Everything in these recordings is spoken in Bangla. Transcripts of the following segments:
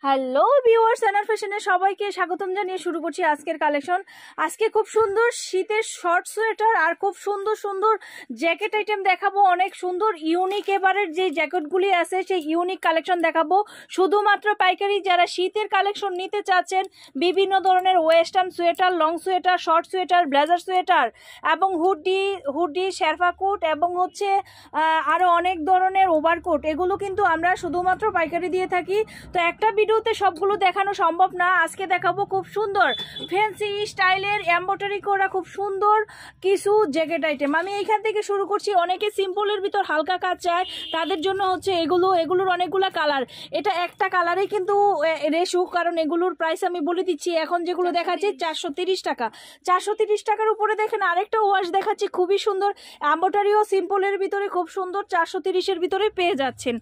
হ্যালো ভিউয়ার্স, এনার ফ্যাশনে সবাইকে স্বাগতম জানিয়ে শুরু করছি আজকের কালেকশন। আজকে খুব সুন্দর শীতের শর্ট সোয়েটার আর খুব সুন্দর সুন্দর জ্যাকেট আইটেম দেখাবো। অনেক সুন্দর ইউনিক এবারের যে জ্যাকেটগুলি আছে সেই ইউনিক কালেকশন দেখাবো শুধুমাত্র পাইকারি। যারা শীতের কালেকশন নিতে চাচ্ছেন, বিভিন্ন ধরনের western sweater, long sweater, short sweater, blazer sweater এবং হুডি, শেরফা কোট এবং হচ্ছে আরও অনেক ধরনের ওভারকোট, এগুলো কিন্তু আমরা শুধুমাত্র পাইকারি দিয়ে থাকি। তো একটা ভিডিওতে সবগুলো দেখানো সম্ভব না। আজকে দেখাবো খুব সুন্দর ফ্যান্সি স্টাইলের এমব্রয়ডারি করা খুব সুন্দর কিছু জ্যাকেট আইটেম। আমি এইখান থেকে শুরু করছি। অনেকে সিম্পলের ভিতর হালকা কাজ চায়, তাদের জন্য হচ্ছে এগুলোর অনেকগুলো কালার। এটা একটা কালারে কিন্তু রেশু, কারণ এগুলোর প্রাইস আমি বলে দিচ্ছি। এখন যেগুলো দেখাচ্ছি 430 টাকা। 430 টাকার উপরে দেখেন আরেকটা ওয়াশ দেখাচ্ছি, খুবই সুন্দর এমব্রয়ডারি ও সিম্পলের ভিতরে খুব সুন্দর 430-এর ভিতরে পেয়ে যাচ্ছেন।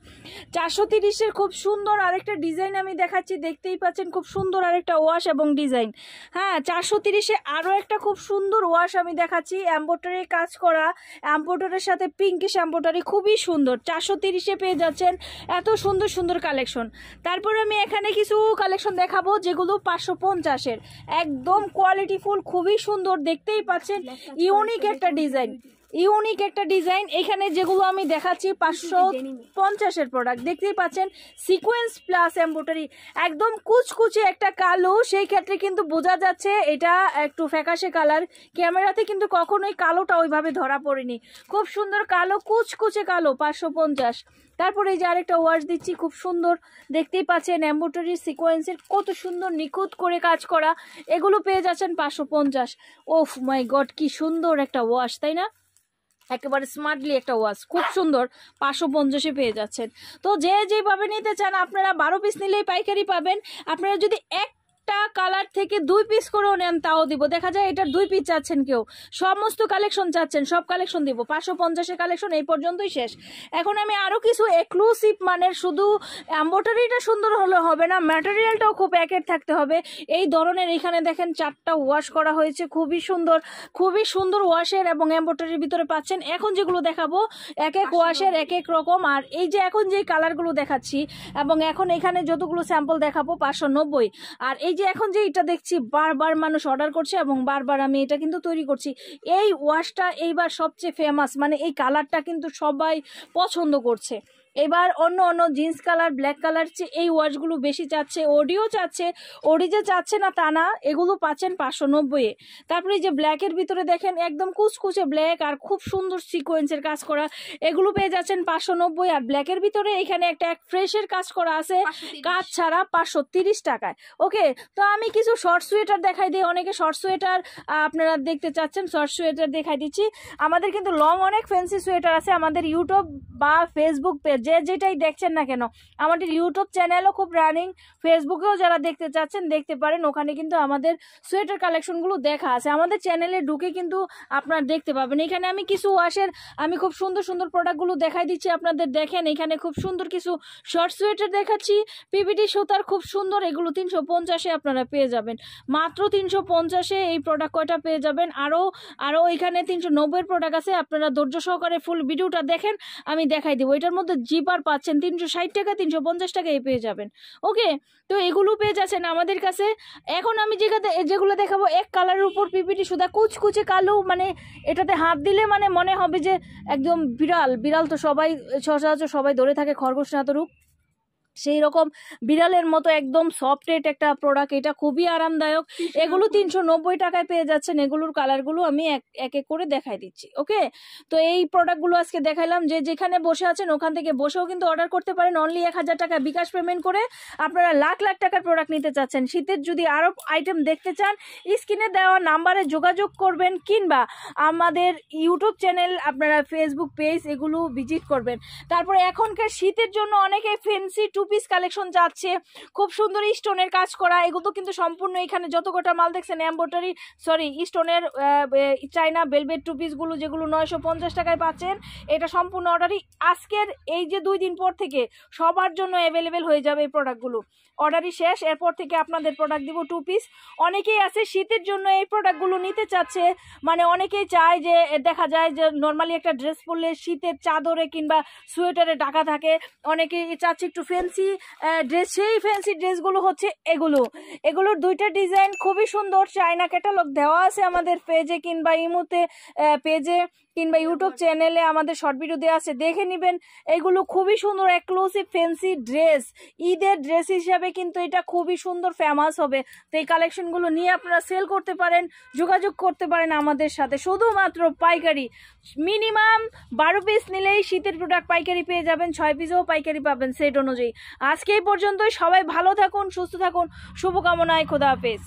430-এর খুব সুন্দর আরেকটা ডিজাইন আমি দেখাচ্ছি, দেখতেই পাচ্ছেন খুব সুন্দর আরেকটা ওয়াশ এবং ডিজাইন। হ্যাঁ, 430-এ আরও একটা খুব সুন্দর ওয়াশ আমি দেখাচ্ছি, এমব্রয়ডারি কাজ করা, এমব্রয়ডারির সাথে পিঙ্কিশ এমব্রয়ডারি, খুবই সুন্দর। 430-এ পেয়ে যাচ্ছেন এত সুন্দর সুন্দর কালেকশন। তারপর আমি এখানে কিছু কালেকশন দেখাবো যেগুলো 550-এর, একদম কোয়ালিটিফুল, খুবই সুন্দর, দেখতেই পাচ্ছেন ইউনিক একটা ডিজাইন। এখানে যেগুলো আমি দেখাচ্ছি 550-এর প্রোডাক্ট, দেখতেই পাচ্ছেন সিকোয়েন্স প্লাস এমব্রয়ডারি, একদম কুচকুচে একটা কালো। সেই ক্ষেত্রে কিন্তু বোঝা যাচ্ছে এটা একটু ফ্যাকাশে কালার, ক্যামেরাতে কিন্তু কখনোই কালোটা ওইভাবে ধরা পড়েনি। খুব সুন্দর কালো, কুচকুচে কালো, 550। তারপরে এই যে আরেকটা ওয়াশ দিচ্ছি, খুব সুন্দর, দেখতেই পাচ্ছেন এমব্রয়ডারি সিকোয়েন্সের কত সুন্দর নিখুঁত করে কাজ করা, এগুলো পেয়ে যাচ্ছেন 550। ওফ মাই গড, কি সুন্দর একটা ওয়াশ, তাই না? একেবারে স্মার্টলি একটা ওয়াশ, খুব সুন্দর, 550-এ পেয়ে যাচ্ছেন। তো যেভাবে নিতে চান আপনারা 12 পিস নিলেই পাইকারি পাবেন। আপনারা যদি একটা কালার থেকে 2 পিস করেও নেন তাও দিব। দেখা যায় এটার 2 পিস চাচ্ছেন, কেউ সমস্ত কালেকশন চাচ্ছেন, সব কালেকশন দিব। 550-এর কালেকশন এই পর্যন্তই শেষ। এখন আমি আরও কিছু এক্সক্লুসিভ মানের, শুধু এমব্রয়ডারিটা সুন্দর হলে হবে না, ম্যাটেরিয়ালটাও খুব একের থাকতে হবে, এই ধরনের এখানে দেখেন 4টা ওয়াশ করা হয়েছে, খুবই সুন্দর ওয়াশের এবং এমব্রয়ডারির ভিতরে পাচ্ছেন। এখন যেগুলো দেখাবো এক এক ওয়াশের এক এক রকম। আর এই যে এখন যে কালারগুলো দেখাচ্ছি এবং এখন এখানে যতগুলো স্যাম্পল দেখাবো 590। আর এই যে এখন যে এটা দেখছি, বারবার মানুষ অর্ডার করছে এবং বারবার আমি এটা কিন্তু তৈরি করছি। এই ওয়াশটা এইবার সবচেয়ে ফেমাস, মানে এই কালারটা কিন্তু সবাই পছন্দ করছে। এবার অন্য জিন্স কালার, ব্ল্যাক কালার চেয়ে এই ওয়াশগুলো বেশি চাচ্ছে, ওডি যে চাচ্ছে না তা না, এগুলো পাচ্ছেন 590-এ। তারপরে এই যে ব্ল্যাকের ভিতরে দেখেন একদম কুচকুচে ব্ল্যাক আর খুব সুন্দর সিকোয়েন্সের কাজ করা, এগুলো পেয়ে যাচ্ছেন 590। আর ব্ল্যাকের ভিতরে এখানে একটা ফ্রেশের কাজ করা আছে, কাজ ছাড়া, 530 টাকায়। ওকে, তো আমি কিছু শর্ট সোয়েটার দেখাই দিই। অনেকে শর্ট সোয়েটার আপনারা দেখতে চাচ্ছেন, শর্ট সোয়েটার দেখাই দিচ্ছি। আমাদের কিন্তু লং অনেক ফ্যান্সি সোয়েটার আছে। আমাদের ইউটিউব বা ফেসবুক পেজ, যেটাই দেখছেন না কেন, আমাদের ইউটিউব চ্যানেলও খুব রানিং, ফেসবুকেও যারা দেখতে চাচ্ছেন দেখতে পারেন, ওখানে কিন্তু আমাদের সোয়েটার কালেকশনগুলো দেখা আছে। আমাদের চ্যানেলে ঢুকে কিন্তু আপনারা দেখতে পাবেন। এখানে আমি কিছু ওয়াশের আমি খুব সুন্দর সুন্দর প্রোডাক্টগুলো দেখাই দিচ্ছি আপনাদের। দেখেন এখানে খুব সুন্দর কিছু শর্ট সোয়েটার দেখাচ্ছি, পিভিটি সুতার, খুব সুন্দর, এগুলো 350-এ আপনারা পেয়ে যাবেন, মাত্র 350-এ এই প্রোডাক্ট কয়টা পেয়ে যাবেন। আরও এখানে 390-এর প্রোডাক্ট আছে, আপনারা ধৈর্য সহকারে ফুল ভিডিওটা দেখেন, আমি দেখাই দিব। এটার মধ্যে জিপার পাচ্ছেন 360 টাকা, 350 টাকায় পেয়ে যাবেন। ওকে, তো এগুলো পেয়ে যাচ্ছেন আমাদের কাছে। এখন আমি যেগুলো দেখাবো এক কালারের উপর পিপিটি সুতা, কুচকুচে কালো, মানে এটাতে হাত দিলে মানে মনে হবে যে একদম বিড়াল তো সচরাচর সবাই ধরে থাকে, খরগোশ না তরুক, সেই রকম বিড়ালের মতো একদম সফটেড একটা প্রোডাক্ট, এটা খুবই আরামদায়ক। এগুলো 390 টাকায় পেয়ে যাচ্ছেন। এগুলোর কালারগুলো আমি এক এক করে দেখাই দিচ্ছি। ওকে, তো এই প্রোডাক্টগুলো আজকে দেখাইলাম। যেখানে বসে আছেন ওখান থেকে বসেও কিন্তু অর্ডার করতে পারেন। অনলি 1000 টাকা বিকাশ পেমেন্ট করে আপনারা লাখ লাখ টাকার প্রোডাক্ট নিতে চাচ্ছেন। শীতের যদি আরও আইটেম দেখতে চান, স্ক্রিনে দেওয়া নাম্বারে যোগাযোগ করবেন, কিংবা আমাদের ইউটিউব চ্যানেল, আপনারা ফেসবুক পেজ, এগুলো ভিজিট করবেন। তারপরে এখনকার শীতের জন্য অনেকে ফ্যান্সি 2 পিস কালেকশন যাচ্ছে, খুব সুন্দর স্টোনের কাজ করা, এগুলো কিন্তু সম্পূর্ণ এখানে যত কটা মাল দেখছেন এমব্রয়ডারি, স্টোনের চাইনা ভেলভেট 2 পিসগুলো, যেগুলো 950 টাকায় পাচ্ছেন, এটা সম্পূর্ণ অর্ডারই। আজকের এই যে 2 দিন পর থেকে সবার জন্য অ্যাভেলেবেল হয়ে যাবে এই প্রোডাক্টগুলো। অর্ডারই শেষ, এরপর থেকে আপনাদের প্রোডাক্ট দিব 2 পিস। অনেকেই আছে শীতের জন্য এই প্রোডাক্টগুলো নিতে চাচ্ছে, মানে অনেকেই চায় যে দেখা যায় যে নর্মালি একটা ড্রেস পরলে শীতের চাদরে কিংবা সোয়েটারে ঢাকা থাকে, অনেকেই চাচ্ছে একটু ফ্যান্সি ড্রেস। সেই ফ্যান্সি ড্রেসগুলো হচ্ছে এগুলোর দুইটা ডিজাইন খুবই সুন্দর। চায়না ক্যাটালগ দেওয়া আছে আমাদের পেজে কিংবা ইমোতে পেজে কিংবা ইউটিউব চ্যানেলে আমাদের শর্ট ভিডিও দেওয়া আছে, দেখে নেবেন। এগুলো খুবই সুন্দর এক্সক্লুসিভ ফ্যান্সি ড্রেস, ঈদের ড্রেস হিসাবে কিন্তু এটা খুবই সুন্দর ফেমাস হবে। তো এই কালেকশনগুলো নিয়ে আপনারা সেল করতে পারেন, যোগাযোগ করতে পারেন আমাদের সাথে। শুধুমাত্র পাইকারি, মিনিমাম 12 পিস নিলেই শীতের প্রোডাক্ট পাইকারি পেয়ে যাবেন, 6 পিসও পাইকারি পাবেন সেট অনুযায়ী। আজকে এই পর্যন্তই, সবাই ভালো থাকুন, সুস্থ থাকুন, শুভকামনায়, খোদা হাফেজ।